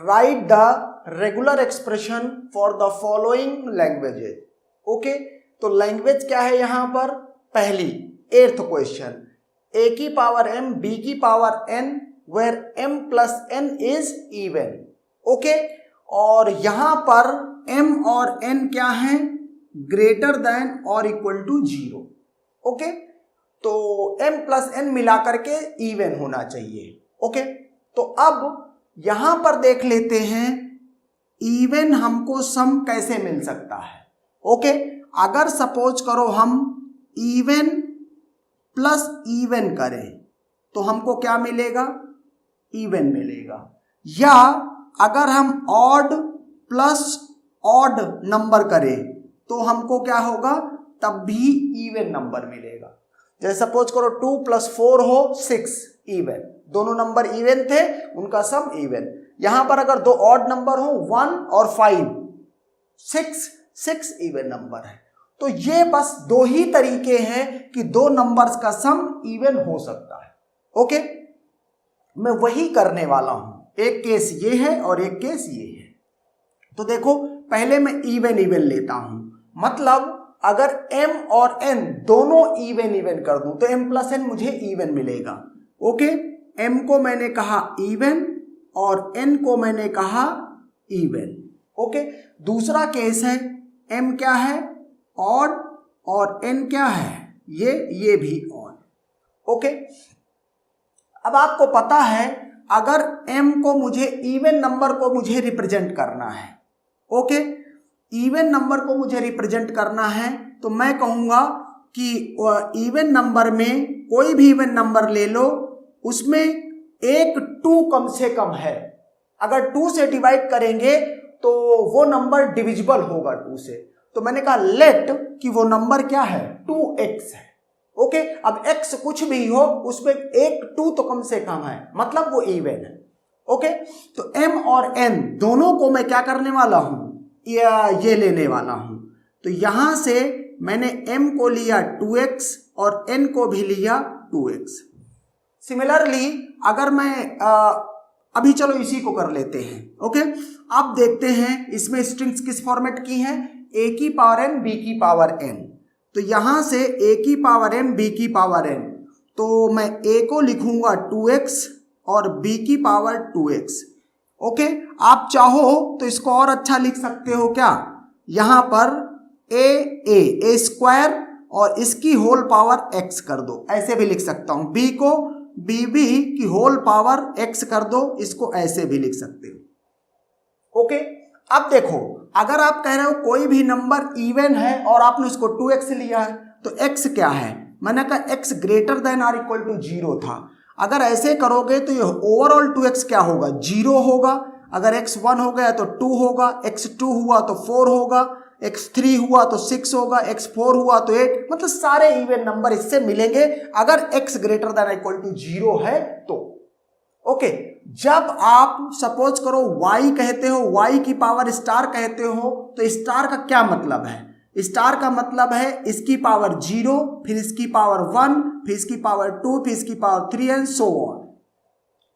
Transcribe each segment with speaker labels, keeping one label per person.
Speaker 1: Right the regular expression for the following languages. Okay, तो language क्या है यहां पर? पहली 8th क्वेश्चन, a की पावर m b की power n where m plus n is even. Okay, और यहां पर m और n क्या है? ग्रेटर देन और इक्वल टू 0। ओके, तो m प्लस n मिलाकर के इवन होना चाहिए। ओके, तो अब यहां पर देख लेते हैं इवन हमको सम कैसे मिल सकता है। ओके, अगर सपोज करो हम इवन प्लस इवन करें तो हमको क्या मिलेगा? इवन मिलेगा। या अगर हम ऑड प्लस ऑड नंबर करें तो हमको क्या होगा? तब भी इवन नंबर मिलेगा। जैसे सपोज करो 2 + 4 हो 6, इवन। दोनों नंबर इवन थे, उनका सम इवन। यहां पर अगर दो ऑड नंबर हो 1 और 5, 6 इवन नंबर है। तो ये बस दो ही तरीके हैं कि दो नंबर्स का सम इवन हो सकता है। ओके, मैं वही करने वाला हूं। एक केस ये है और एक केस ये है। तो देखो, पहले मैं इवन लेता हूं, मतलब अगर m और n दोनों इवन कर दूं तो m प्लस n मुझे इवन मिलेगा। ओके, m को मैंने कहा इवन और n को मैंने कहा इवन। ओके, दूसरा केस है m क्या है? ऑड, और n क्या है? ये भी ऑड। ओके, अब आपको पता है अगर m को मुझे इवन नंबर को मुझे रिप्रेजेंट करना है, ओके, इवन नंबर को मुझे रिप्रेजेंट करना है तो मैं कहूंगा कि इवन नंबर में कोई भी इवन नंबर ले लो, उसमें एक 2 कम से कम है। अगर 2 से डिवाइड करेंगे तो वो नंबर डिविजिबल होगा 2 से। तो मैंने कहा लेट कि वो नंबर क्या है? 2x है। ओके, अब x कुछ भी हो उसमें एक 2 तो कम से कम है, मतलब वो इवन है। ओके, तो m और n दोनों को मैं क्या करने वाला हूं? ये लेने वाला हूं। तो यहां से मैंने m को लिया 2x और n को भी लिया 2x। सिमिलरली अगर मैं अभी चलो इसी को कर लेते हैं। ओके, अब देखते हैं इसमें स्ट्रिंग्स किस फॉर्मेट की हैं? a की पावर m b की पावर n। तो यहां से a की पावर m b की पावर n, तो मैं a को लिखूंगा 2x और b की पावर 2x। ओके, आप चाहो तो इसको और अच्छा लिख सकते हो क्या? यहां पर a स्क्वायर और इसकी होल पावर x कर दो, ऐसे भी लिख सकता हूं। b को bb की होल पावर x कर दो, इसको ऐसे भी लिख सकते हो। ओके, अब देखो, अगर आप कह रहे हो कोई भी नंबर इवन है और आपने उसको 2x लिया है तो x क्या है? मैंने कहा x ग्रेटर देन और इक्वल टू 0 था। अगर ऐसे करोगे तो ये ओवरऑल 2x क्या होगा? 0 होगा। अगर x 1 हो गया तो 2 होगा, x 2 हुआ तो 4 होगा, x 3 हुआ तो 6 होगा, x 4 हुआ तो 8। मतलब सारे इवन नंबर इससे मिलेंगे अगर x greater than equal to 0 है तो। ओके, जब आप सपोज करो y कहते हो, y की पावर स्टार कहते हो, तो स्टार का क्या मतलब है? स्टार का मतलब है इसकी पावर 0, फिर इसकी पावर 1, फिर इसकी पावर 2, फिर इसकी power 3 and so on.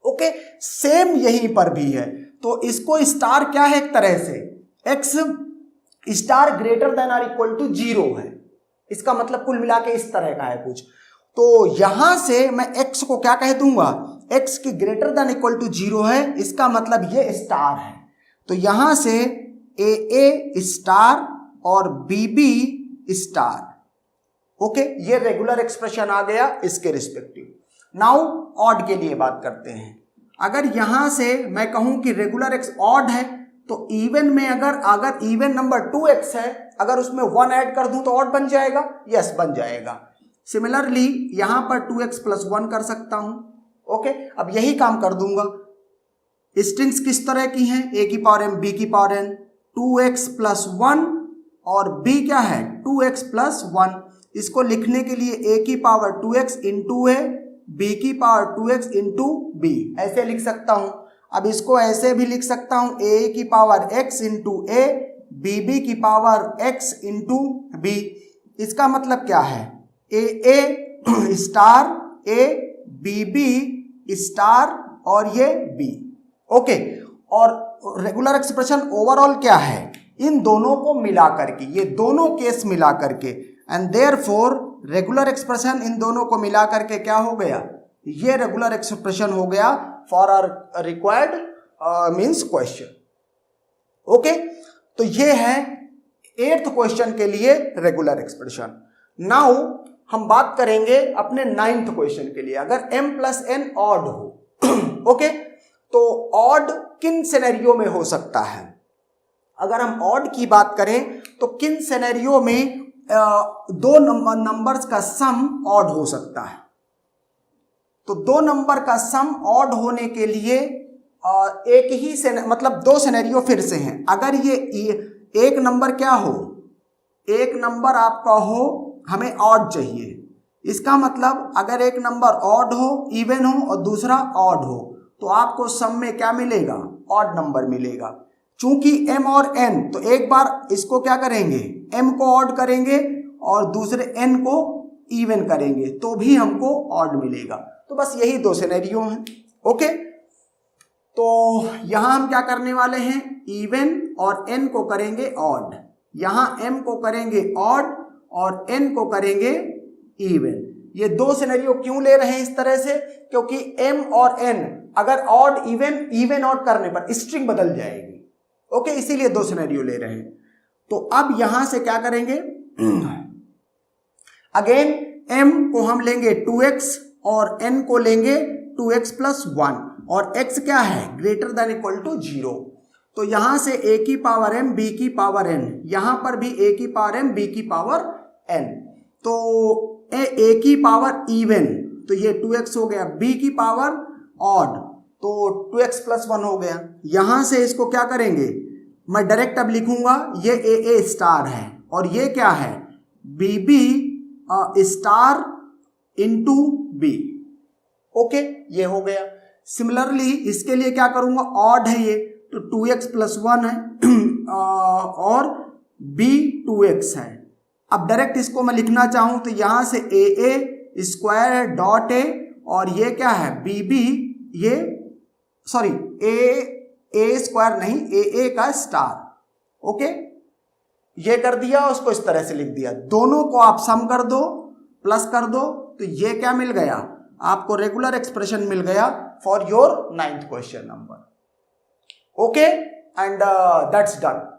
Speaker 1: Okay, same यहीं पर भी है। तो इसको स्टार क्या है? एक तरह से x स्टार ग्रेटर देन और इक्वल टू 0 है। इसका मतलब कुल मिला के इस तरह का है कुछ। तो यहां से मैं x को क्या कह दूंगा? x की ग्रेटर देन इक्वल टू 0 है, इसका मतलब ये स्टार है। तो यहां से a स्टार और bb स्टार। ओके, ये रेगुलर एक्सप्रेशन आ गया इसके रिस्पेक्टिव। नाउ ऑड के लिए बात करते हैं। अगर यहां से मैं कहूं कि रेगुलर एक्स ऑड है तो इवन में अगर इवन नंबर 2x है, अगर उसमें 1 ऐड कर दूं तो ऑड बन जाएगा? यस, बन जाएगा। सिमिलरली यहां पर 2x + 1 कर सकता हूं। ओके, अब यही काम कर दूंगा। स्ट्रिंग्स किस तरह की हैं? a की पावर m b की पावर n, 2x + 1 और b क्या है? 2x + 1। इसको लिखने के लिए a की power 2x into a, b की पावर 2x इंटू b, ऐसे लिख सकता हूं। अब इसको ऐसे भी लिख सकता हूं, a की power x into a, bb की पावर x इंटू b। इसका मतलब क्या है? a star a, bb star और ये b। ओके, और रेगुलर एक्सप्रेशन ओवरऑल क्या है, इन दोनों को मिला करके, ये दोनों केस मिला करके, and therefore regular expression in दोनों को मिला करके क्या हो गया, ये रेगुलर एक्सप्रेशन हो गया for our required means question. Okay, तो ये है 8th क्वेश्चन के लिए रेगुलर एक्सप्रेशन। नाउ हम बात करेंगे अपने 9th क्वेश्चन के लिए। अगर m प्लस n ऑड हो ओके, तो ऑड किन सिनेरियो में हो सकता है? अगर हम ऑड की बात करें तो किन सिनेरियो में दो नंबर्स का सम ऑड हो सकता है? तो दो नंबर का सम ऑड होने के लिए एक ही मतलब दो सिनेरियो फिर से हैं। अगर ये एक नंबर क्या हो, एक नंबर आपका हो, हमें ऑड चाहिए, इसका मतलब अगर एक नंबर ऑड हो, इवन हो और दूसरा ऑड हो, तो आपको सम में क्या मिलेगा, ऑड नंबर मिलेगा। चूंकि m और n, तो एक बार इसको क्या करेंगे, m को ऑड करेंगे और दूसरे n को इवन करेंगे तो भी हमको ऑड मिलेगा। तो बस यही दो सिनेरियो हैं। ओके, तो यहां हम क्या करने वाले हैं, इवन और n को करेंगे ऑड, यहां m को करेंगे ऑड और n को करेंगे इवन। ये दो सिनेरियो क्यों ले रहे हैं इस तरह से, क्योंकि m और n अगर ऑड इवन ऑड करने पर स्ट्रिंग बदल जाएगी। ओके, इसीलिए दो सिनेरियो ले रहे हैं। तो अब यहां से क्या करेंगे, अगेन m को हम लेंगे 2x और n को लेंगे 2x प्लस 1 और x क्या है, ग्रेटर देन इक्वल टू 0। तो यहां से a की पावर m b की पावर n, यहां पर भी a की पावर m b की पावर n। तो a की पावर इवन, तो ये 2x हो गया, b की पावर ऑड, तो 2x प्लस 1 हो गया। यहां से इसको क्या करेंगे, मैं डायरेक्ट अब लिखूंगा, ये a स्टार है और ये क्या है, bb star into b। Okay, ये हो गया। सिमिलरली इसके लिए क्या करूंगा, ऑड है ये, तो 2x प्लस 1 है और b 2x है। अब डायरेक्ट इसको मैं लिखना चाहूं तो यहां से a स्क्वायर है डॉट a और ये क्या है bb, ये सॉरी a स्क्वायर नहीं, a का स्टार। ओके, ये कर दिया, उसको इस तरह से लिख दिया। दोनों को आप सम कर दो, प्लस कर दो, तो ये क्या मिल गया आपको, रेगुलर एक्सप्रेशन मिल गया for your 9th question number. Okay, and that's done.